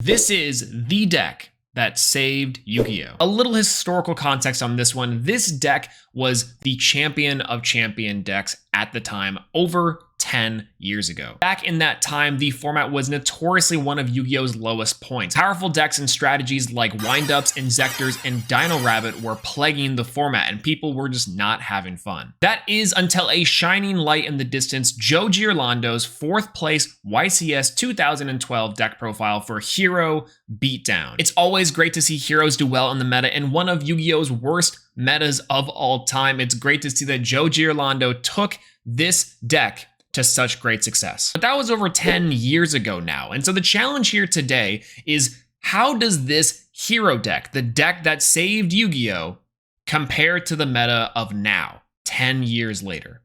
This is the deck that saved Yu-Gi-Oh! A little historical context on this one. This deck was the champion of champion decks at the time, over 10 years ago. Back in that time, the format was notoriously one of Yu-Gi-Oh's lowest points. Powerful decks and strategies like Windups, Inzectors, and Dino Rabbit were plaguing the format, and people were just not having fun. That is until a shining light in the distance, Joe Giorlando's 4th place YCS 2012 deck profile for Hero Beatdown. It's always great to see heroes do well in the meta, and one of Yu-Gi-Oh's worst metas of all time. It's great to see that Joe Giorlando took this deck to such great success. But that was over 10 years ago now. And so the challenge here today is, how does this hero deck, the deck that saved Yu-Gi-Oh!, compare to the meta of now, 10 years later?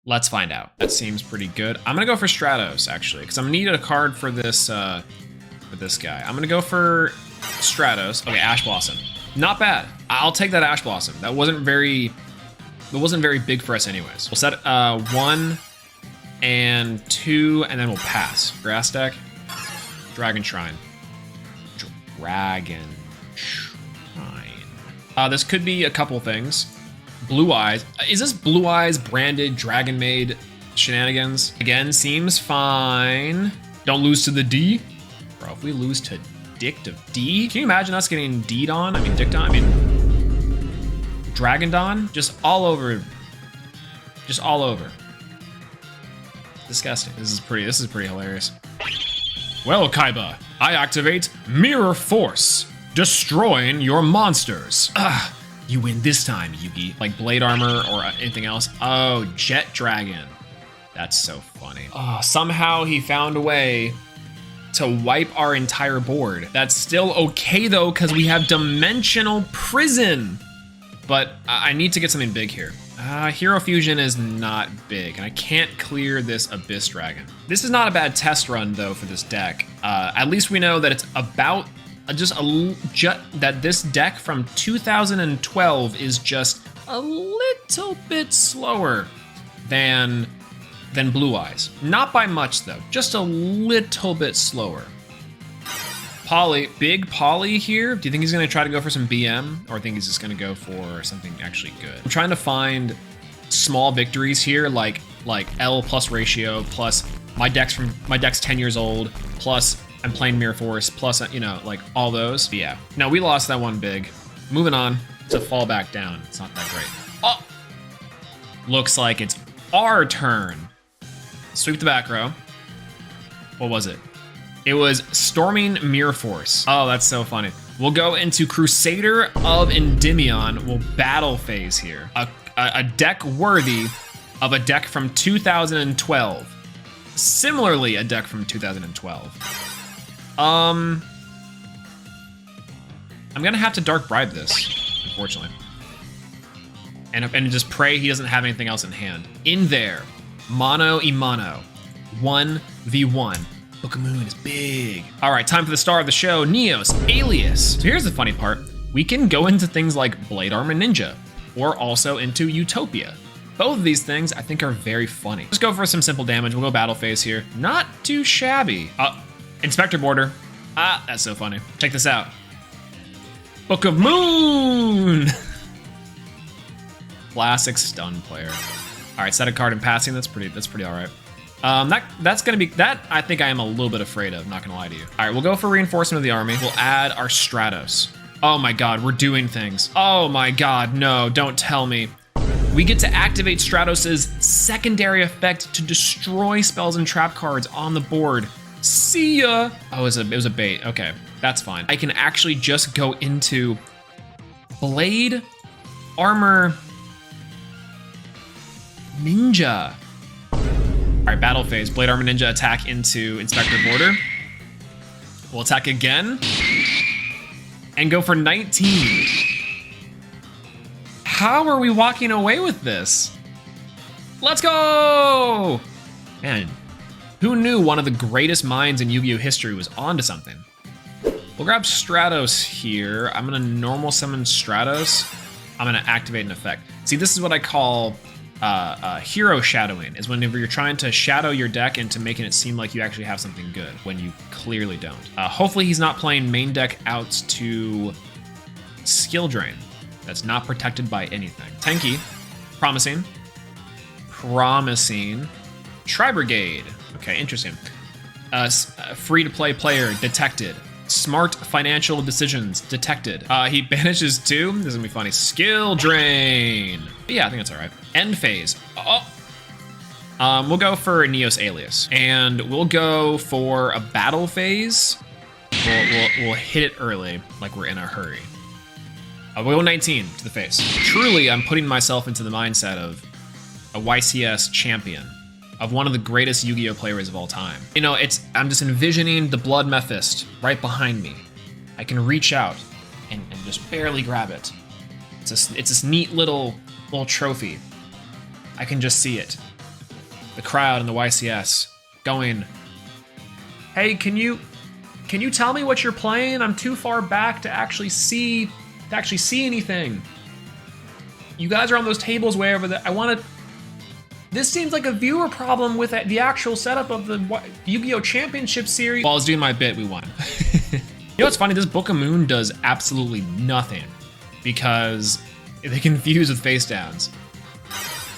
Let's find out. That seems pretty good. I'm gonna go for Stratos, actually, because I'm gonna need a card for this guy. I'm gonna go for Stratos. Okay, Ash Blossom. Not bad. I'll take that Ash Blossom. That wasn't very big for us anyways. We'll set 1 and 2, and then we'll pass. Grass deck, Dragon Shrine. Dragon Shrine. This could be a couple things. Blue Eyes. Is this Blue Eyes branded Dragon Maid shenanigans? Again, seems fine. Don't lose to the D. Bro, if we lose to Dict of D, can you imagine us getting D'd on? I mean, Dict on, Dragon Dawn, just all over. Disgusting. This is pretty hilarious. Well, Kaiba, I activate Mirror Force, destroying your monsters. You win this time, Yugi. Like Blade Armor or anything else. Oh, Jet Dragon. That's so funny. Oh, somehow he found a way to wipe our entire board. That's still okay though, because we have Dimensional Prison. But I need to get something big here. Hero Fusion is not big, and I can't clear this Abyss Dragon. This is not a bad test run, though, for this deck. At least we know that it's about that this deck from 2012 is just a little bit slower than Blue Eyes. Not by much, though. Just a little bit slower. Poly, big Poly here. Do you think he's gonna try to go for some BM, or think he's just gonna go for something actually good? I'm trying to find small victories here, like L plus ratio, plus my deck's 10 years old, plus I'm playing Mirror Force, plus, you know, like all those. But yeah, no, we lost that one big. Moving on to fall back down. It's not that great. Oh, looks like it's our turn. Sweep the back row. What was it? It was Storming Mirror Force. Oh, that's so funny. We'll go into Crusader of Endymion. We'll battle phase here. A deck worthy of a deck from 2012. Similarly, a deck from 2012. I'm gonna have to Dark Bribe this, unfortunately. And just pray he doesn't have anything else in hand. In there, Mono y Mono, 1v1. Book of Moon is big. All right, time for the star of the show, Nyhmnim Alias. So here's the funny part. We can go into things like Blade Armor Ninja, or also into Utopia. Both of these things I think are very funny. Let's go for some simple damage. We'll go battle phase here. Not too shabby. Inspector Border. That's so funny. Check this out. Book of Moon. Classic stun player. All right, set a card in passing. That's pretty all right. That's gonna be, that I think I am a little bit afraid of, not gonna lie to you. All right, we'll go for reinforcement of the army. We'll add our Stratos. Oh my God, we're doing things. Oh my God, no, don't tell me. We get to activate Stratos' secondary effect to destroy spells and trap cards on the board. See ya. Oh, it was a bait, okay, that's fine. I can actually just go into Blade Armor Ninja. All right, battle phase. Blade Armor Ninja attack into Inspector Border. We'll attack again and go for 19. How are we walking away with this? Let's go! Man, who knew one of the greatest minds in Yu-Gi-Oh! History was onto something? We'll grab Stratos here. I'm gonna normal summon Stratos. I'm gonna activate an effect. See, this is what I call hero shadowing is whenever you're trying to shadow your deck into making it seem like you actually have something good when you clearly don't. Hopefully he's not playing main deck outs to skill drain. That's not protected by anything. Tanky, promising. Promising. Tri-Brigade. Okay, interesting. Free-to-play player detected. Smart financial decisions detected. He banishes 2. This is gonna be funny. Skill drain. Yeah, I think that's all right. End phase. We'll go for Nyhmnim Alias, and we'll go for a battle phase. We'll hit it early, like we're in a hurry. We'll go 19 to the face. Truly, I'm putting myself into the mindset of a YCS champion, of one of the greatest Yu-Gi-Oh players of all time. You know, I'm just envisioning the Blood Mephist right behind me. I can reach out and just barely grab it. It's this neat little trophy. I can just see it. The crowd in the YCS going, "Hey, can you tell me what you're playing? I'm too far back to actually see anything. You guys are on those tables way over there. This seems like a viewer problem with the actual setup of the Yu-Gi-Oh! Championship Series." While I was doing my bit, we won. You know what's funny? This Book of Moon does absolutely nothing because they confuse with face downs.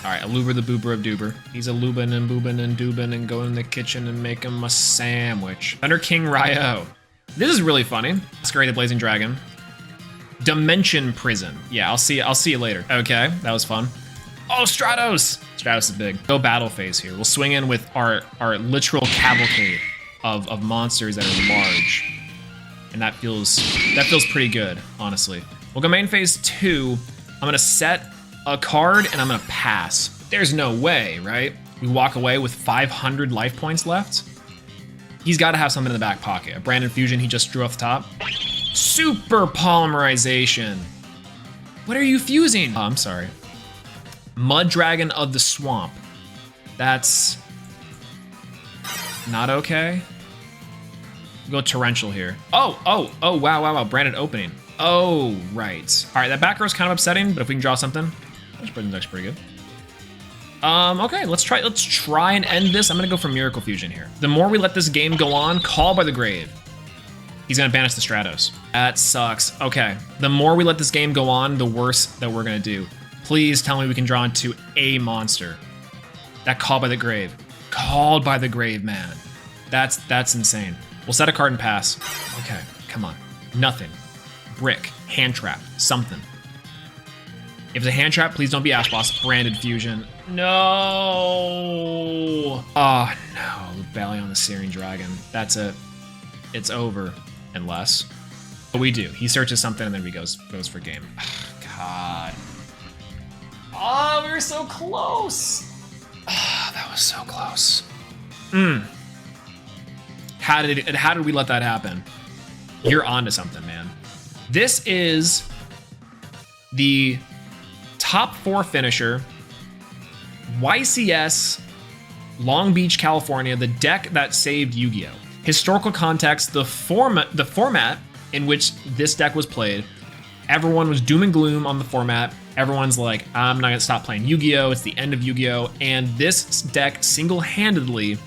All right, Aluber the Boober of Duber. He's a Lubin and Boobin and Dubin and go in the kitchen and make him a sandwich. Thunder King Ryo. This is really funny. Scary the Blazing Dragon. Dimension Prison. Yeah, I'll see you later. Okay, that was fun. Oh, Stratos! Stratos is big. Go battle phase here. We'll swing in with our literal cavalcade of monsters that are large. And that feels pretty good, honestly. We'll go main phase 2. I'm gonna set a card and I'm gonna pass. There's no way, right? We walk away with 500 life points left. He's gotta have something in the back pocket. A Brandon Fusion he just drew off the top. Super Polymerization. What are you fusing? Oh, I'm sorry. Mud Dragon of the Swamp. That's not okay. We'll go Torrential here. Oh, wow. Branded opening. Oh, right. All right, that back row is kind of upsetting, but if we can draw something, this Prison deck's pretty good. Okay, let's try and end this. I'm gonna go for Miracle Fusion here. The more we let this game go on, Call by the Grave. He's gonna banish the Stratos. That sucks. Okay, the more we let this game go on, the worse that we're gonna do. Please tell me we can draw into a monster. That Call by the Grave. Called by the Grave, man. That's insane. We'll set a card and pass. Okay, come on. Nothing. Brick. Hand trap. Something. If it's a hand trap, please don't be Ash Boss. Branded Fusion. No. Oh, no. Rebellion on the Searing Dragon. That's it. It's over. Unless. But we do. He searches something and then he goes for game. God. Oh, we were so close. Oh, that was so close. How did we let that happen? You're onto something, man. This is the top 4 finisher, YCS Long Beach, California, the deck that saved Yu-Gi-Oh! Historical context, the format in which this deck was played, everyone was doom and gloom on the format. Everyone's like, I'm not gonna stop playing Yu-Gi-Oh! It's the end of Yu-Gi-Oh! And this deck single-handedly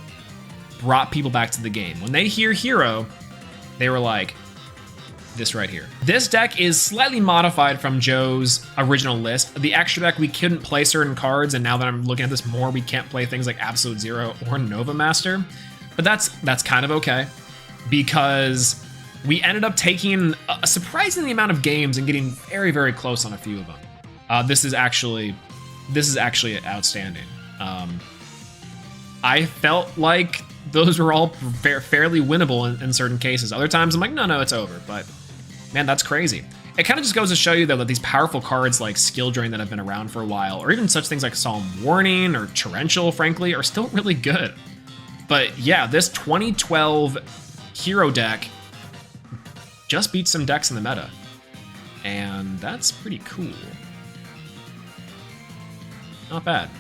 brought people back to the game. When they hear Hero, they were like, this right here. This deck is slightly modified from Joe's original list. The extra deck, we couldn't play certain cards, and now that I'm looking at this more, we can't play things like Absolute Zero or Nova Master. But that's kind of okay, because we ended up taking a surprising amount of games and getting very, very close on a few of them. This is actually outstanding. I felt like those were all fairly winnable in certain cases. Other times I'm like, no, it's over. But man, that's crazy. It kind of just goes to show you though that these powerful cards like Skill Drain that have been around for a while, or even such things like Solemn Warning or Torrential, frankly, are still really good. But yeah, this 2012 Hero deck just beats some decks in the meta. And that's pretty cool. Not bad.